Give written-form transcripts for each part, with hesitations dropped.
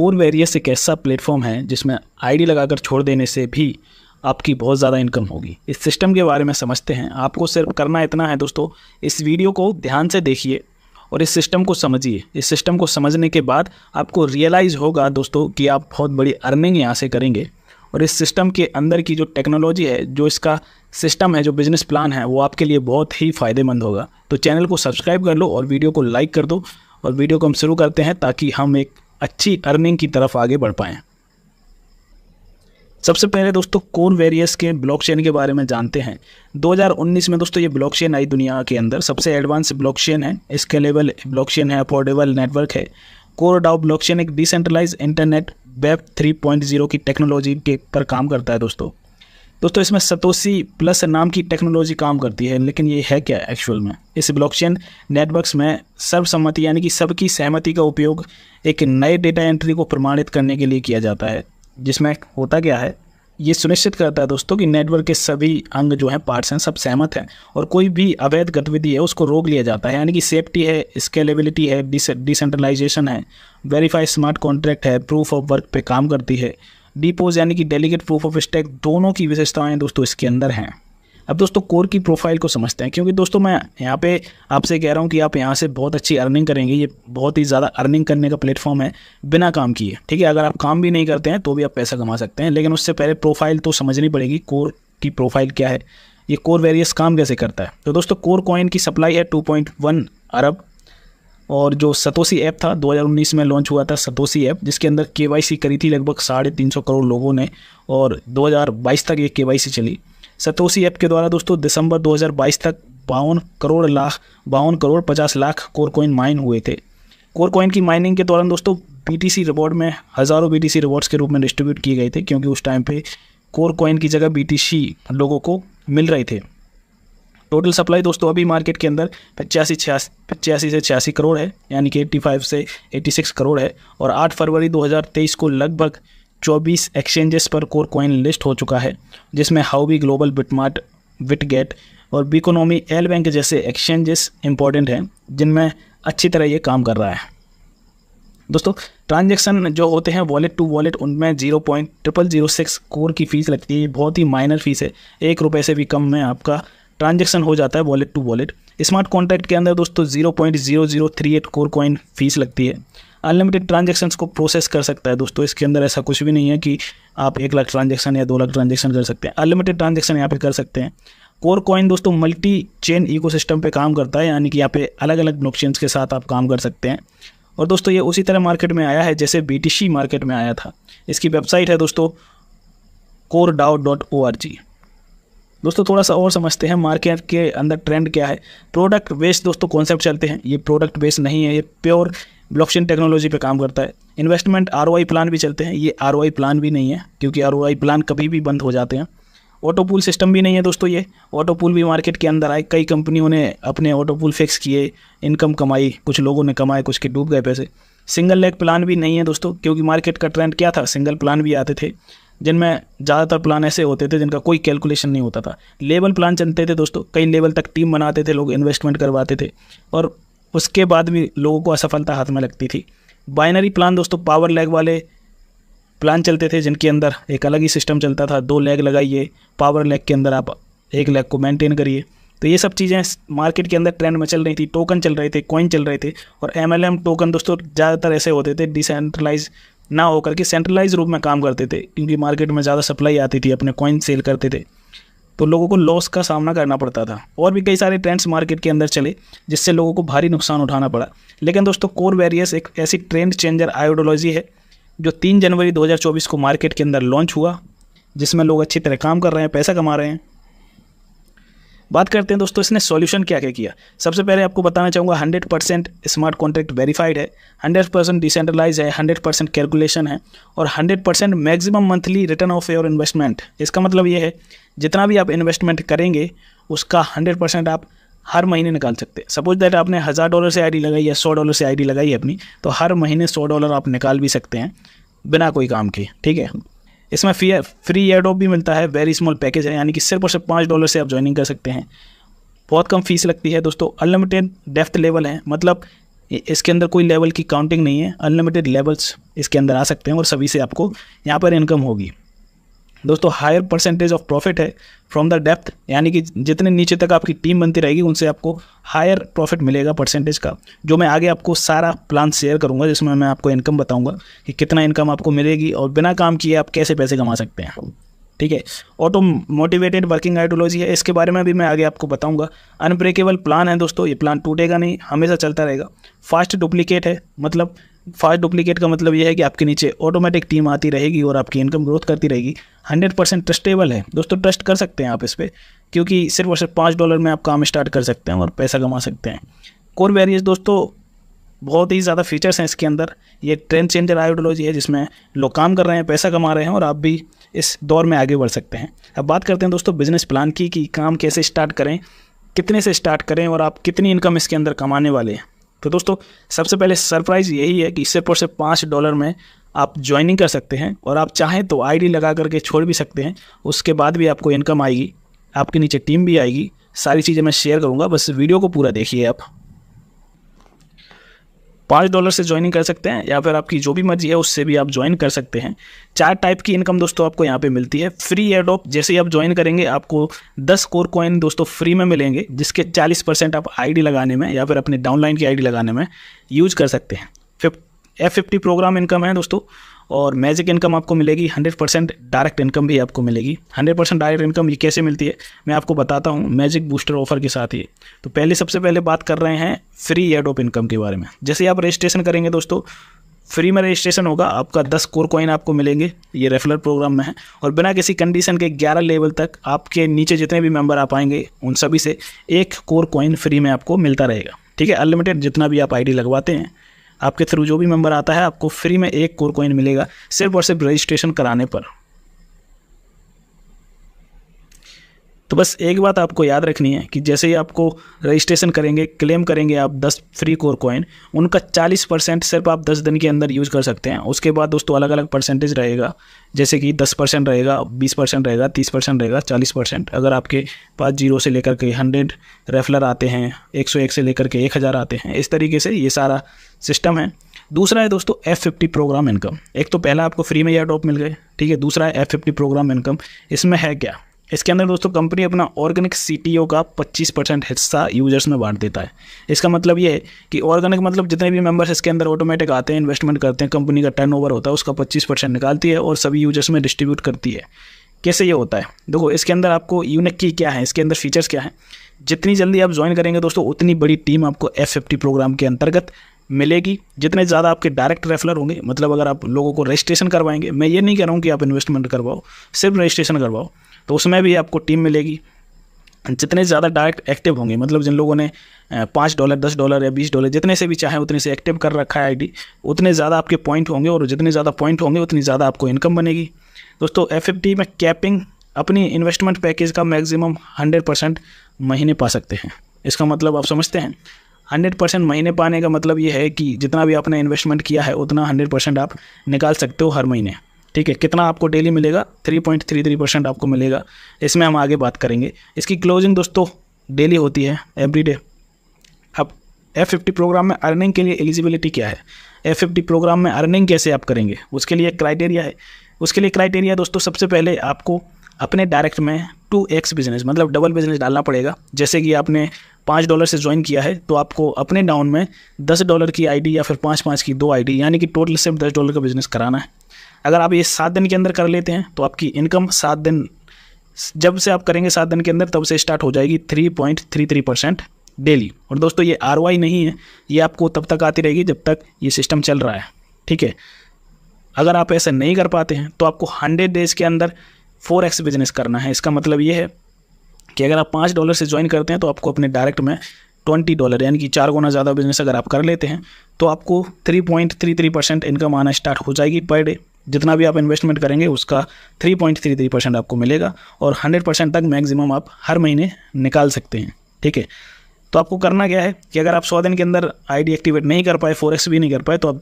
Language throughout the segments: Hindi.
कोर वेरियस एक ऐसा प्लेटफॉर्म है जिसमें आईडी लगाकर छोड़ देने से भी आपकी बहुत ज़्यादा इनकम होगी। इस सिस्टम के बारे में समझते हैं। आपको सिर्फ करना इतना है दोस्तों, इस वीडियो को ध्यान से देखिए और इस सिस्टम को समझिए। इस सिस्टम को समझने के बाद आपको रियलाइज़ होगा दोस्तों कि आप बहुत बड़ी अर्निंग यहाँ से करेंगे। और इस सिस्टम के अंदर की जो टेक्नोलॉजी है, जो इसका सिस्टम है, जो बिज़नेस प्लान है, वो आपके लिए बहुत ही फ़ायदेमंद होगा। तो चैनल को सब्सक्राइब कर लो और वीडियो को लाइक कर दो। और वीडियो को हम शुरू करते हैं ताकि हम एक अच्छी अर्निंग की तरफ आगे बढ़ पाएँ। सबसे पहले दोस्तों कोर वेरियस के ब्लॉकचेन के बारे में जानते हैं। 2019 में दोस्तों ये ब्लॉकचेन आई दुनिया के अंदर। सबसे एडवांस ब्लॉकचेन है, स्केलेबल ब्लॉकचेन है, अफोर्डेबल नेटवर्क है। कोर डाओ ब्लॉकचेन एक डिसेंट्रलाइज इंटरनेट वेब 3.0 की टेक्नोलॉजी के पर काम करता है दोस्तों इसमें सतोशी प्लस नाम की टेक्नोलॉजी काम करती है। लेकिन ये है क्या एक्चुअल में? इस ब्लॉकचेन नेटवर्क्स में सर्वसम्मति यानी कि सबकी सहमति का उपयोग एक नए डेटा एंट्री को प्रमाणित करने के लिए किया जाता है। जिसमें होता क्या है, ये सुनिश्चित करता है दोस्तों कि नेटवर्क के सभी अंग जो हैं, पार्ट्स हैं, सब सहमत हैं और कोई भी अवैध गतिविधि है उसको रोक लिया जाता है। यानी कि सेफ्टी है, स्केलेबिलिटी है, डिसेंट्रलाइजेशन है, वेरीफाई स्मार्ट कॉन्ट्रैक्ट है, प्रूफ ऑफ वर्क पे काम करती है, डिपोज यानी कि डेलीगेट प्रूफ ऑफ स्टेक, दोनों की विशेषताएं दोस्तों इसके अंदर हैं। अब दोस्तों कोर की प्रोफाइल को समझते हैं, क्योंकि दोस्तों मैं यहाँ पे आपसे कह रहा हूँ कि आप यहाँ से बहुत अच्छी अर्निंग करेंगे। ये बहुत ही ज़्यादा अर्निंग करने का प्लेटफॉर्म है बिना काम किए। ठीक है, अगर आप काम भी नहीं करते हैं तो भी आप पैसा कमा सकते हैं। लेकिन उससे पहले प्रोफाइल तो समझनी पड़ेगी, कोर की प्रोफाइल क्या है, ये कोर वेरियस काम कैसे करता है। तो दोस्तों कोर कॉइन की सप्लाई है 2.1 अरब। और जो सतोशी ऐप था 2019 में लॉन्च हुआ था सतोशी ऐप, जिसके अंदर KYC करी थी लगभग 350 करोड़ लोगों ने और 2022 तक ये KYC चली। सतोशी ऐप के द्वारा दोस्तों दिसंबर 2022 तक 52 crore 50 lakh core coin mine हुए थे। कोर कॉइन की माइनिंग के दौरान दोस्तों BTC रिवॉर्ड में हज़ारों BTC रिवॉर्ड्स के रूप में डिस्ट्रीब्यूट किए गए थे, क्योंकि उस टाइम पे कोर कॉइन की जगह BTC लोगों को मिल रहे थे। टोटल सप्लाई दोस्तों अभी मार्केट के अंदर 85 से 86 करोड़ है, यानी कि 85 से 86 करोड़ है। और 8 फरवरी 2023 को लगभग 24 एक्सचेंजेस पर कोर कॉइन लिस्ट हो चुका है, जिसमें हाउबी ग्लोबल, बिटमार्ट, बिटगेट और बिकोनॉमी, एल बैंक जैसे एक्सचेंजेस इंपॉर्टेंट हैं, जिनमें अच्छी तरह ये काम कर रहा है। दोस्तों ट्रांजैक्शन जो होते हैं वॉलेट टू वॉलेट, उनमें 0.0006 कोर की फ़ीस लगती है। बहुत ही माइनर फीस है, 1 रुपये से भी कम में आपका ट्रांजैक्शन हो जाता है wallet to wallet. Smart contract के अंदर दोस्तों 0.0038 कोर कॉइन फीस लगती है। अनलिमिटेड ट्रांजैक्शंस को प्रोसेस कर सकता है दोस्तों। इसके अंदर ऐसा कुछ भी नहीं है कि आप 1 लाख ट्रांजैक्शन या 2 लाख ट्रांजैक्शन कर सकते हैं। अनलिमिटेड ट्रांजैक्शन यहाँ पे कर सकते हैं। कोर कॉइन दोस्तों मल्टी चेन इकोसिस्टम पे काम करता है, यानी कि यहाँ पे अलग अलग ब्लॉकचेन्स के साथ आप काम कर सकते हैं। और दोस्तों ये उसी तरह मार्केट में आया है जैसे BTC मार्केट में आया था। इसकी वेबसाइट है दोस्तों coredao.org। दोस्तों थोड़ा सा और समझते हैं मार्केट के अंदर ट्रेंड क्या है। प्रोडक्ट बेस्ड दोस्तों कॉन्सेप्ट चलते हैं। ये प्रोडक्ट बेस्ड नहीं है, ये प्योर ब्लॉकचेन टेक्नोलॉजी पे काम करता है। इन्वेस्टमेंट ROI प्लान भी चलते हैं। ये ROI प्लान भी नहीं है, क्योंकि ROI प्लान कभी भी बंद हो जाते हैं। ऑटो पूल सिस्टम भी नहीं है दोस्तों। ये ऑटो पूल भी मार्केट के अंदर आए, कई कंपनियों ने अपने ऑटो पूल फिक्स किए, इनकम कमाई, कुछ लोगों ने कमाए, कुछ के डूब गए पैसे। सिंगल लेग प्लान भी नहीं है दोस्तों, क्योंकि मार्केट का ट्रेंड क्या था, सिंगल प्लान भी आते थे, जिनमें ज़्यादातर प्लान ऐसे होते थे जिनका कोई कैलकुलेशन नहीं होता था। लेवल प्लान चलते थे दोस्तों, कई लेवल तक टीम बनाते थे लोग, इन्वेस्टमेंट करवाते थे और उसके बाद भी लोगों को असफलता हाथ में लगती थी। बाइनरी प्लान दोस्तों पावर लैग वाले प्लान चलते थे, जिनके अंदर एक अलग ही सिस्टम चलता था। 2 लैग लगाइए, पावर लैग के अंदर आप 1 लैग को मेंटेन करिए। तो ये सब चीज़ें मार्केट के अंदर ट्रेंड में चल रही थी। टोकन चल रहे थे, कॉइन चल रहे थे। और MLM टोकन दोस्तों ज़्यादातर ऐसे होते थे डिसेंट्रलाइज ना होकर के सेंट्रलाइज रूप में काम करते थे, क्योंकि मार्केट में ज़्यादा सप्लाई आती थी, अपने कॉइन सेल करते थे, तो लोगों को लॉस का सामना करना पड़ता था। और भी कई सारे ट्रेंड्स मार्केट के अंदर चले, जिससे लोगों को भारी नुकसान उठाना पड़ा। लेकिन दोस्तों कोर वेरियस एक ऐसी ट्रेंड चेंजर आइडियोलॉजी है जो 3 जनवरी 2024 को मार्केट के अंदर लॉन्च हुआ, जिसमें लोग अच्छी तरह काम कर रहे हैं, पैसा कमा रहे हैं। बात करते हैं दोस्तों इसने सॉल्यूशन क्या क्या किया। सबसे पहले आपको बताना चाहूँगा 100% स्मार्ट कॉन्ट्रैक्ट वेरीफाइड है, 100% डिसेंट्रलाइज है, 100% कैलकुलेशन है और 100% maximum monthly return of your investment. इसका मतलब ये है जितना भी आप इन्वेस्टमेंट करेंगे उसका 100% आप हर महीने निकाल सकते हैं। सपोज दैट आपने $1000 से आईडी लगाई या $100 से आईडी लगाई है अपनी, तो हर महीने $100 आप निकाल भी सकते हैं बिना कोई काम के। ठीक है, इसमें फ्री एयरड्रॉप भी मिलता है, वेरी स्मॉल पैकेज है, यानी कि सिर्फ और सिर्फ $5 से आप ज्वाइनिंग कर सकते हैं। बहुत कम फीस लगती है दोस्तों। अनलिमिटेड डेप्थ लेवल है, मतलब इसके अंदर कोई लेवल की काउंटिंग नहीं है, अनलिमिटेड लेवल्स इसके अंदर आ सकते हैं और सभी से आपको यहाँ पर इनकम होगी। दोस्तों हायर परसेंटेज ऑफ प्रॉफिट है फ्रॉम द डेप्थ, यानी कि जितने नीचे तक आपकी टीम बनती रहेगी उनसे आपको हायर प्रॉफिट मिलेगा परसेंटेज का, जो मैं आगे आपको सारा प्लान शेयर करूंगा, जिसमें मैं आपको इनकम बताऊंगा कि कितना इनकम आपको मिलेगी और बिना काम किए आप कैसे पैसे कमा सकते हैं। ठीक है, ऑटो मोटिवेटेड वर्किंग आइडियोलॉजी है, इसके बारे में भी मैं आगे आपको बताऊंगा। अनब्रेकेबल प्लान है दोस्तों, ये प्लान टूटेगा नहीं, हमेशा चलता रहेगा। फास्ट डुप्लीकेट है, मतलब फास्ट डुप्लीकेट का मतलब ये है कि आपके नीचे ऑटोमेटिक टीम आती रहेगी और आपकी इनकम ग्रोथ करती रहेगी। 100% ट्रस्टेबल है दोस्तों, ट्रस्ट कर सकते हैं आप इस पर, क्योंकि सिर्फ और सिर्फ $5 में आप काम स्टार्ट कर सकते हैं और पैसा कमा सकते हैं। कोर वेरियस दोस्तों बहुत ही ज़्यादा फीचर्स हैं इसके अंदर, ये ट्रेंड चेंजर आइडियोलॉजी है जिसमें लोग काम कर रहे हैं, पैसा कमा रहे हैं और आप भी इस दौर में आगे बढ़ सकते हैं। अब बात करते हैं दोस्तों बिजनेस प्लान की, कि काम कैसे स्टार्ट करें, कितने से स्टार्ट करें और आप कितनी इनकम इसके अंदर कमाने वाले हैं। तो दोस्तों सबसे पहले सरप्राइज़ यही है कि सिर्फ और सिर्फ $5 में आप ज्वाइनिंग कर सकते हैं और आप चाहें तो आईडी लगा करके छोड़ भी सकते हैं, उसके बाद भी आपको इनकम आएगी, आपके नीचे टीम भी आएगी। सारी चीज़ें मैं शेयर करूँगा, बस वीडियो को पूरा देखिए। आप $5 से ज्वाइनिंग कर सकते हैं या फिर आपकी जो भी मर्जी है उससे भी आप ज्वाइन कर सकते हैं। 4 टाइप की इनकम दोस्तों आपको यहाँ पे मिलती है। फ्री एयरड्रॉप, जैसे ही आप ज्वाइन करेंगे आपको 10 कोर कॉइन दोस्तों फ्री में मिलेंगे, जिसके 40% आप आईडी लगाने में या फिर अपने डाउनलाइन की आईडी लगाने में यूज कर सकते हैं। F50 प्रोग्राम इनकम है दोस्तों, और मैजिक इनकम आपको मिलेगी। 100% डायरेक्ट इनकम भी आपको मिलेगी। 100% डायरेक्ट इनकम ये कैसे मिलती है मैं आपको बताता हूँ, मैजिक बूस्टर ऑफर के साथ ही। तो सबसे पहले बात कर रहे हैं फ्री एयरड्रॉप इनकम के बारे में। जैसे आप रजिस्ट्रेशन करेंगे दोस्तों, फ्री में रजिस्ट्रेशन होगा, आपका 10 कोर कॉइन आपको मिलेंगे, ये रेफरल प्रोग्राम में है, और बिना किसी कंडीशन के 11 लेवल तक आपके नीचे जितने भी मेंबर आप आएंगे उन सभी से 1 कोर कॉइन फ्री में आपको मिलता रहेगा। ठीक है, अनलिमिटेड जितना भी आप आईडी लगवाते हैं, आपके थ्रू जो भी मेंबर आता है आपको फ्री में 1 कोर कॉइन मिलेगा, सिर्फ और सिर्फ रजिस्ट्रेशन कराने पर। तो बस एक बात आपको याद रखनी है कि जैसे ही आपको रजिस्ट्रेशन करेंगे, क्लेम करेंगे आप 10 फ्री कोर कॉइन, उनका 40% सिर्फ आप 10 दिन के अंदर यूज़ कर सकते हैं। उसके बाद दोस्तों अलग अलग परसेंटेज रहेगा, जैसे कि 10% रहेगा, 20% रहेगा, 30% रहेगा, 40%। अगर आपके पास 0 से लेकर के 100 रेफलर आते हैं, 101 से लेकर के 1000 आते हैं, इस तरीके से ये सारा सिस्टम है। दूसरा है दोस्तों F50 प्रोग्राम इनकम। एक तो पहला आपको फ्री में एयरड्रॉप मिल गए, ठीक है। दूसरा है F50 प्रोग्राम इनकम। इसमें है क्या, इसके अंदर दोस्तों कंपनी अपना ऑर्गेनिक CTO का 25% हिस्सा यूजर्स में बांट देता है। इसका मतलब ये है कि ऑर्गेनिक मतलब जितने भी मेंबर्स इसके अंदर ऑटोमेटिक आते हैं, इन्वेस्टमेंट करते हैं, कंपनी का टर्नओवर होता है, उसका 25% निकालती है और सभी यूजर्स में डिस्ट्रीब्यूट करती है। कैसे ये होता है, देखो इसके अंदर आपको यूनिक की क्या है, इसके अंदर फीचर्स क्या है। जितनी जल्दी आप ज्वाइन करेंगे दोस्तों, उतनी बड़ी टीम आपको F50 प्रोग्राम के अंतर्गत मिलेगी। जितने ज़्यादा आपके डायरेक्ट रेफलर होंगे, मतलब अगर आप लोगों को रजिस्ट्रेशन करवाएंगे, मैं ये नहीं कह रहा हूँ कि आप इन्वेस्टमेंट करवाओ, सिर्फ रजिस्ट्रेशन करवाओ, तो उसमें भी आपको टीम मिलेगी। जितने ज़्यादा डायरेक्ट एक्टिव होंगे, मतलब जिन लोगों ने $5, $10 या $20 जितने से भी चाहे उतने से एक्टिव कर रखा है आईडी, उतने ज़्यादा आपके पॉइंट होंगे, और जितने ज़्यादा पॉइंट होंगे उतनी ज़्यादा आपको इनकम बनेगी। दोस्तों F50 में कैपिंग अपनी इन्वेस्टमेंट पैकेज का मैक्सिमम 100% महीने पा सकते हैं। इसका मतलब आप समझते हैं, 100% महीने पाने का मतलब ये है कि जितना भी आपने इन्वेस्टमेंट किया है उतना 100% आप निकाल सकते हो हर महीने। ठीक है, कितना आपको डेली मिलेगा, 3.33% आपको मिलेगा। इसमें हम आगे बात करेंगे। इसकी क्लोजिंग दोस्तों डेली होती है, एवरीडे। अब F50 प्रोग्राम में अर्निंग के लिए एलिजिबिलिटी क्या है, F50 प्रोग्राम में अर्निंग कैसे आप करेंगे, उसके लिए क्राइटेरिया है। उसके लिए क्राइटेरिया दोस्तों, सबसे पहले आपको अपने डायरेक्ट में 2x बिजनेस, मतलब डबल बिजनेस डालना पड़ेगा। जैसे कि आपने $5 से ज्वाइन किया है, तो आपको अपने डाउन में $10 की आईडी या फिर 5 की 2 आईडी, यानी कि टोटल सिर्फ $10 का बिजनेस कराना है। अगर आप ये 7 दिन के अंदर कर लेते हैं तो आपकी इनकम 7 दिन, जब से आप करेंगे 7 दिन के अंदर, तब से स्टार्ट हो जाएगी 3.33% डेली। और दोस्तों ये ROI नहीं है, ये आपको तब तक आती रहेगी जब तक ये सिस्टम चल रहा है। ठीक है, अगर आप ऐसा नहीं कर पाते हैं तो आपको 100 डेज़ के अंदर 4x बिजनेस करना है। इसका मतलब ये है कि अगर आप $5 से ज्वाइन करते हैं तो आपको अपने डायरेक्ट में $20, यानी कि 4 गुना ज़्यादा बिजनेस अगर आप कर लेते हैं तो आपको 3.33% इनकम आना स्टार्ट हो जाएगी पर डे। जितना भी आप इन्वेस्टमेंट करेंगे उसका 3.33% आपको मिलेगा, और 100% तक मैक्सिमम आप हर महीने निकाल सकते हैं। ठीक है, तो आपको करना क्या है कि अगर आप 100 दिन के अंदर आईडी एक्टिवेट नहीं कर पाए, 4x भी नहीं कर पाए, तो आप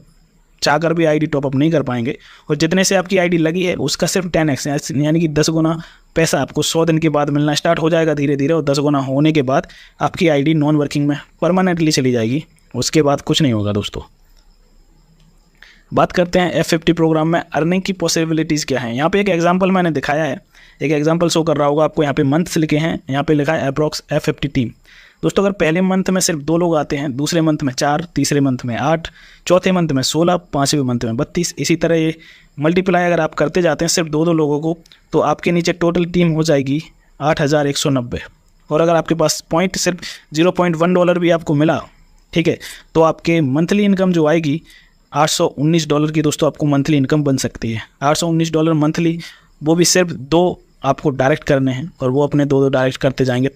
चाहकर भी आईडी टॉपअप नहीं कर पाएंगे। और जितने से आपकी आईडी लगी है उसका सिर्फ 10x, यानी कि 10 गुना पैसा आपको 100 दिन के बाद मिलना स्टार्ट हो जाएगा धीरे धीरे। और 10 गुना होने के बाद आपकी आईडी नॉन वर्किंग में परमानेंटली चली जाएगी। उसके बाद कुछ नहीं होगा दोस्तों। बात करते हैं F50 प्रोग्राम में अर्निंग की पॉसिबिलिटीज़ क्या हैं। यहाँ पे एक एग्जांपल मैंने दिखाया है, एक एग्जांपल शो कर रहा होगा आपको। यहाँ पे मंथ्स लिखे हैं, यहाँ पे लिखा है अप्रॉक्स F50 टीम। दोस्तों अगर पहले मंथ में सिर्फ 2 लोग आते हैं, दूसरे मंथ में 4, तीसरे मंथ में 8, चौथे मंथ में 16, पाँचवें मंथ में 32, इसी तरह ये मल्टीप्लाई अगर आप करते जाते हैं सिर्फ 2 लोगों को, तो आपके नीचे टोटल टीम हो जाएगी 8190। और अगर आपके पास पॉइंट सिर्फ $0.1 भी आपको मिला, ठीक है, तो आपके मंथली इनकम जो आएगी $819 की दोस्तों आपको मंथली इनकम बन सकती है। $819 मंथली, वो भी सिर्फ 2 आपको डायरेक्ट करने हैं और वो अपने 2 डायरेक्ट करते जाएंगे,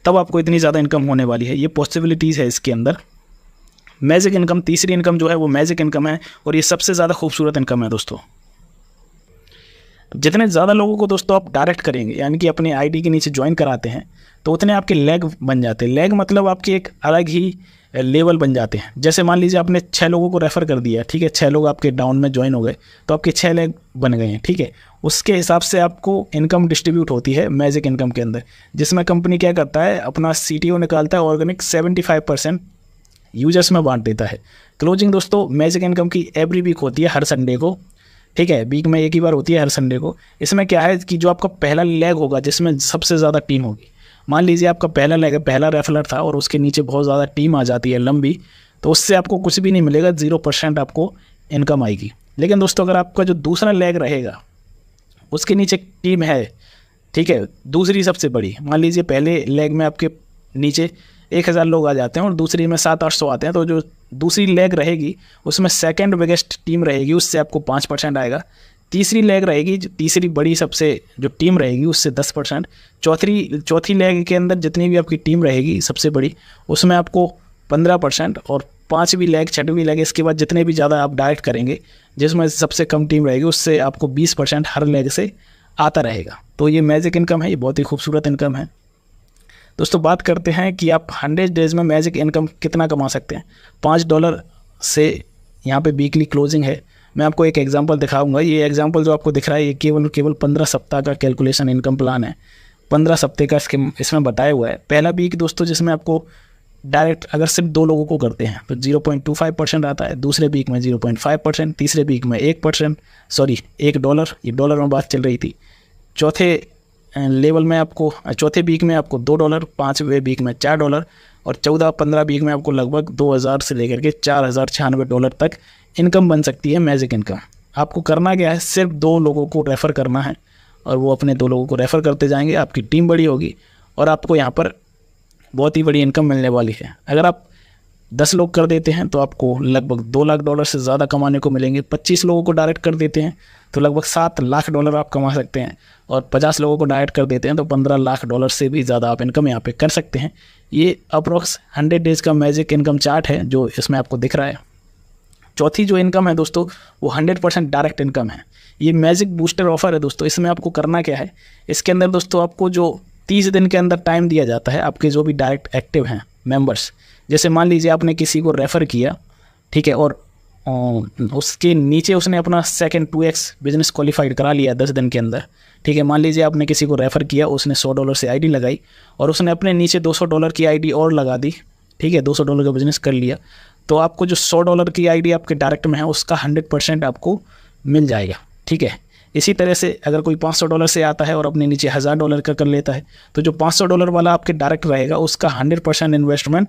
तब आपको इतनी ज़्यादा इनकम होने वाली है। ये पॉसिबिलिटीज़ है इसके अंदर। मैजिक इनकम, तीसरी इनकम जो है वो मैजिक इनकम है और ये सबसे ज़्यादा खूबसूरत इनकम है दोस्तों। जितने ज़्यादा लोगों को दोस्तों आप डायरेक्ट करेंगे, यानी कि अपने आईडी के नीचे ज्वाइन कराते हैं, तो उतने आपके लेग बन जाते हैं। लेग मतलब आपकी एक अलग ही लेवल बन जाते हैं। जैसे मान लीजिए आपने 6 लोगों को रेफ़र कर दिया, ठीक है, 6 लोग आपके डाउन में ज्वाइन हो गए, तो आपके 6 लेग बन गए हैं, ठीक है। उसके हिसाब से आपको इनकम डिस्ट्रीब्यूट होती है मैजिक इनकम के अंदर, जिसमें कंपनी क्या करता है, अपना CTO निकालता है, ऑर्गेनिक 75% यूजर्स में बांट देता है। क्लोजिंग दोस्तों मैजिक इनकम की एवरी वीक होती है, हर संडे को, ठीक है, वीक में एक ही बार होती है, हर संडे को। इसमें क्या है कि जो आपका पहला लेग होगा जिसमें सबसे ज़्यादा टीम होगी, मान लीजिए आपका पहला लेग है, पहला रेफरर था और उसके नीचे बहुत ज़्यादा टीम आ जाती है लंबी, तो उससे आपको कुछ भी नहीं मिलेगा, 0% आपको इनकम आएगी। लेकिन दोस्तों अगर आपका जो दूसरा लेग रहेगा उसके नीचे टीम है, ठीक है, दूसरी सबसे बड़ी, मान लीजिए पहले लेग में आपके नीचे 1000 लोग आ जाते हैं और दूसरी में 700-800 आते हैं, तो जो दूसरी लेग रहेगी उसमें सेकंड बिगेस्ट टीम रहेगी, उससे आपको 5% आएगा। तीसरी लेग रहेगी, जो तीसरी बड़ी सबसे जो टीम रहेगी उससे 10%। चौथी लेग के अंदर जितनी भी आपकी टीम रहेगी सबसे बड़ी, उसमें आपको 15%। और 5वीं लेग, 6वीं लेग, इसके बाद जितने भी ज़्यादा आप डायरेक्ट करेंगे, जिसमें सबसे कम टीम रहेगी, उससे आपको 20% हर लेग से आता रहेगा। तो ये मैजिक इनकम है, ये बहुत ही खूबसूरत इनकम है दोस्तों। बात करते हैं कि आप 100 डेज़ में मैजिक इनकम कितना कमा सकते हैं। $5 से यहाँ पे वीकली क्लोजिंग है। मैं आपको एक एग्जांपल दिखाऊंगा। ये एग्जांपल जो आपको दिख रहा है ये केवल 15 सप्ताह का कैलकुलेशन इनकम प्लान है, 15 सप्ताह का इसमें बताया हुआ है। पहला वीक दोस्तों जिसमें आपको डायरेक्ट अगर सिर्फ 2 लोगों को करते हैं तो 0.25% आता है, दूसरे वीक में 0.5%, तीसरे वीक में 1%, सॉरी $1, ये डॉलर में बात चल रही थी। चौथे लेवल में आपको, चौथे वीक में आपको $2, 5वें वीक में $4 और 14-15 वीक में आपको लगभग 2000 से लेकर के $4096 तक इनकम बन सकती है, मैजिक इनकम। आपको करना क्या है, सिर्फ 2 लोगों को रेफ़र करना है और वो अपने 2 लोगों को रेफ़र करते जाएंगे, आपकी टीम बड़ी होगी और आपको यहाँ पर बहुत ही बड़ी इनकम मिलने वाली है। अगर आप 10 लोग कर देते हैं तो आपको लगभग $2 लाख से ज़्यादा कमाने को मिलेंगे। 25 लोगों को डायरेक्ट कर देते हैं तो लगभग $7 लाख आप कमा सकते हैं और 50 लोगों को डायरेक्ट कर देते हैं तो $15 लाख से भी ज़्यादा आप इनकम यहाँ पे कर सकते हैं। ये अप्रॉक्स 100 डेज़ का मैजिक इनकम चार्ट है जो इसमें आपको दिख रहा है। चौथी जो इनकम है दोस्तों वो 100% डायरेक्ट इनकम है। ये मैजिक बूस्टर ऑफर है दोस्तों। इसमें आपको करना क्या है, इसके अंदर दोस्तों आपको जो 30 दिन के अंदर टाइम दिया जाता है, आपके जो भी डायरेक्ट एक्टिव हैं मेंबर्स, जैसे मान लीजिए आपने किसी को रेफ़र किया, ठीक है, और उसके नीचे उसने अपना सेकंड 2x बिजनेस क्वालिफाइड करा लिया 10 दिन के अंदर, ठीक है। मान लीजिए आपने किसी को रेफ़र किया, उसने $100 से आईडी लगाई और उसने अपने नीचे $200 की आईडी और लगा दी, ठीक है, $200 का बिजनेस कर लिया, तो आपको जो $100 की आईडी आपके डायरेक्ट में है उसका 100% आपको मिल जाएगा, ठीक है। इसी तरह से अगर कोई $500 से आता है और अपने नीचे $1000 का कर लेता है तो जो $500 वाला आपके डायरेक्ट रहेगा उसका 100% इन्वेस्टमेंट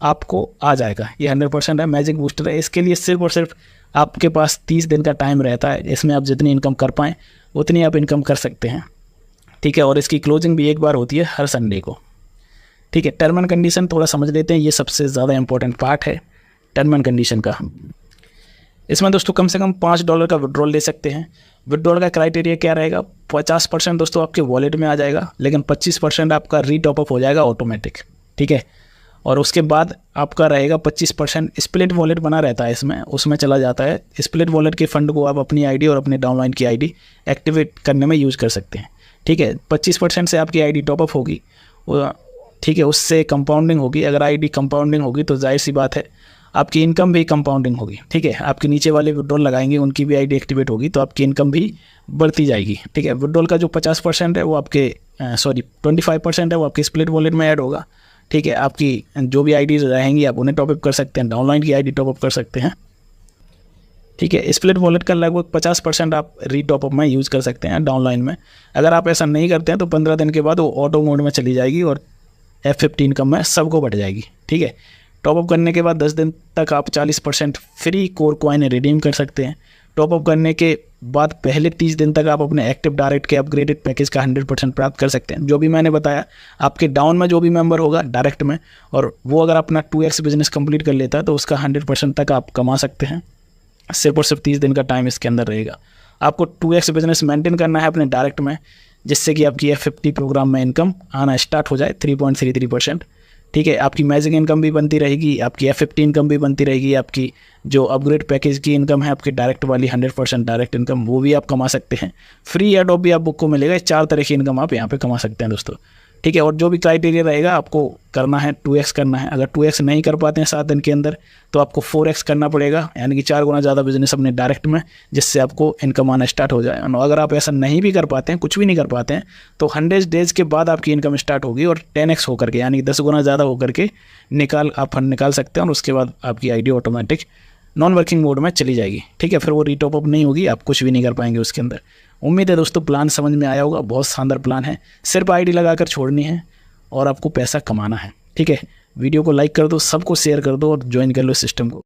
आपको आ जाएगा। ये 100% है, मैजिक बूस्टर है। इसके लिए सिर्फ और सिर्फ आपके पास 30 दिन का टाइम रहता है। इसमें आप जितनी इनकम कर पाएँ उतनी आप इनकम कर सकते हैं, ठीक है। और इसकी क्लोजिंग भी एक बार होती है हर संडे को, ठीक है। टर्म एंड कंडीशन थोड़ा समझ लेते हैं, ये सबसे ज़्यादा इंपॉर्टेंट पार्ट है टर्म एंड कंडीशन का। इसमें दोस्तों कम से कम $5 का विड्रॉल ले सकते हैं। विड्रॉल का क्राइटेरिया क्या रहेगा, 50% दोस्तों आपके वॉलेट में आ जाएगा, लेकिन 25% आपका रीटॉपअप हो जाएगा ऑटोमेटिक, ठीक है। और उसके बाद आपका रहेगा 25% स्प्लिट वॉलेट बना रहता है इसमें, उसमें चला जाता है। स्प्लिट वॉलेट के फंड को आप अपनी आईडी और अपने डाउनलाइन की आईडी एक्टिवेट करने में यूज़ कर सकते हैं, ठीक है। 25% से आपकी आईडी टॉपअप होगी, ठीक है, उससे कंपाउंडिंग होगी। अगर आईडी कंपाउंडिंग होगी तो जाहिर सी बात है आपकी इनकम भी कंपाउंडिंग होगी, ठीक है। आपके नीचे वाले विड्रॉल लगाएंगे उनकी भी आईडी एक्टिवेट होगी तो आपकी इनकम भी बढ़ती जाएगी, ठीक है। विड्रॉल का जो 50% है वो आपके 25% है वो आपके स्प्लिट वॉलेट में ऐड होगा, ठीक है, आपकी जो भी आईडी रहेंगी आप उन्हें टॉपअप कर सकते हैं, डाउनलाइन की आईडी टॉपअप कर सकते हैं। ठीक है, स्प्लिट वॉलेट का लगभग 50% आप रीटॉपअप में यूज़ कर सकते हैं डाउनलाइन में। अगर आप ऐसा नहीं करते हैं तो 15 दिन के बाद वो ऑटो मोड में चली जाएगी और F15 इनकम में सबको बढ़ जाएगी। ठीक है, टॉपअप करने के बाद 10 दिन तक आप 40% फ्री कोर कॉइन रिडीम कर सकते हैं। टॉपअप करने के बाद पहले 30 दिन तक आप अपने एक्टिव डायरेक्ट के अपग्रेडेड पैकेज का 100% प्राप्त कर सकते हैं। जो भी मैंने बताया, आपके डाउन में जो भी मेंबर होगा डायरेक्ट में, और वो अगर अपना 2x बिजनेस कंप्लीट कर लेता है तो उसका 100% तक आप कमा सकते हैं। सिर्फ और सिर्फ 30 दिन का टाइम इसके अंदर रहेगा। आपको 2x बिजनेस मेंटेन करना है अपने डायरेक्ट में, जिससे कि आपकी F50 प्रोग्राम में इनकम आना स्टार्ट हो जाए 3.33%। ठीक है, आपकी मैजिक इनकम भी बनती रहेगी, आपकी F50 इनकम भी बनती रहेगी, आपकी जो अपग्रेड पैकेज की इनकम है आपकी डायरेक्ट वाली 100% डायरेक्ट इनकम, वो भी आप कमा सकते हैं। फ्री एडोप भी आप बुक को मिलेगा। 4 तरह की इनकम आप यहाँ पे कमा सकते हैं दोस्तों। ठीक है, और जो भी क्राइटेरिया रहेगा आपको करना है 2x करना है। अगर 2x नहीं कर पाते हैं 7 दिन के अंदर तो आपको 4x करना पड़ेगा, यानी कि 4 गुना ज़्यादा बिजनेस अपने डायरेक्ट में, जिससे आपको इनकम आना स्टार्ट हो जाए। और अगर आप ऐसा नहीं भी कर पाते हैं, कुछ भी नहीं कर पाते हैं, तो 100 डेज़ के बाद आपकी इनकम स्टार्ट होगी और 10x होकर के, यानी कि 10 गुना ज़्यादा होकर के आप फंड निकाल सकते हैं। और उसके बाद आपकी ID automatic non working mode में चली जाएगी। ठीक है, फिर वो रीटॉपअप नहीं होगी, आप कुछ भी नहीं कर पाएंगे उसके अंदर। उम्मीद है दोस्तों प्लान समझ में आया होगा। बहुत शानदार प्लान है, सिर्फ आईडी लगाकर छोड़नी है और आपको पैसा कमाना है। ठीक है, वीडियो को लाइक कर दो, सबको शेयर कर दो और ज्वाइन कर लो सिस्टम को।